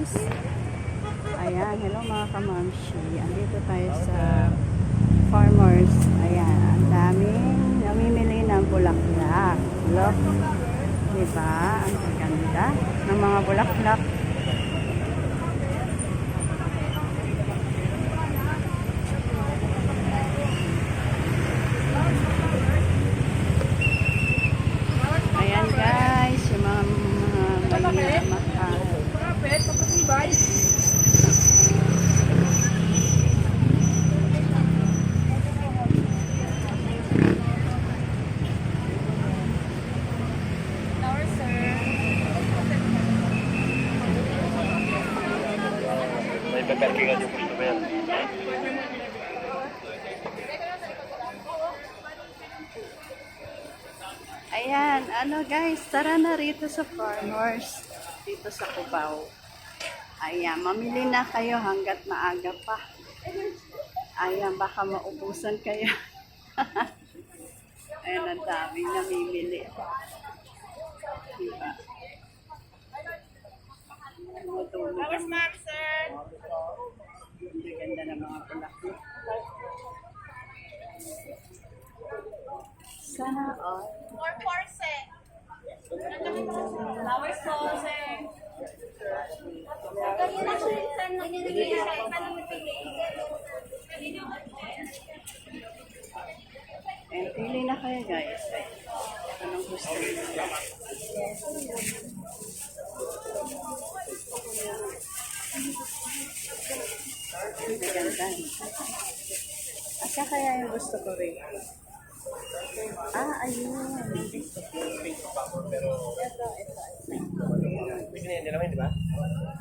guys. Ayan, hello mga kamamshi. Andito tayo sa farmers. Ayan, ang daming namimili ng bulaklak. Look, diba? Ang ganda ng mga bulaklak. Ayan guys, yung mga mahal. Ipaparkingan yung customer. Ayan, ano guys, tara na rito sa farmers, dito sa Cubao. Ayan, mamili na kayo hanggat maaga pa. Ayan, baka maubusan kayo. Ayan, ang daming namimili. Diba? Flowers, ma'am, sir. Ang ganda ng mga bulaklak. Sana all. 4 sir. Flowers po, sir. And pili na kayo guys. Anong gusto niyo? Ang ganda. Asa kaya yung gusto ko rin? Ayun. Ito. Pwede na yan naman, di ba? Ganda.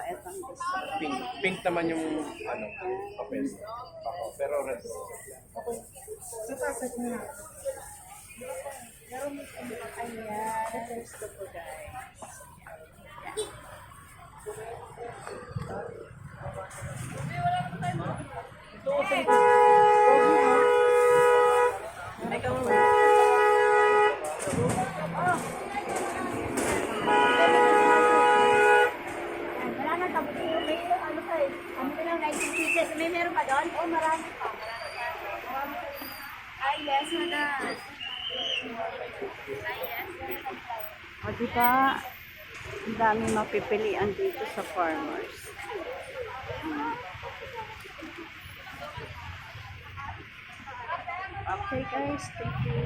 Ito ang gusto ko. Pink. Pink naman yung papel. Pero red. Ayan. Ito gusto ko guys. Wala na tapos may lang 19 pieces. May meron pa doon? Oh, marami pa. Ay, yes, madam. Ay, yes. O diba, ang dami mapipilian dito sa farmers. Okay guys, thank you.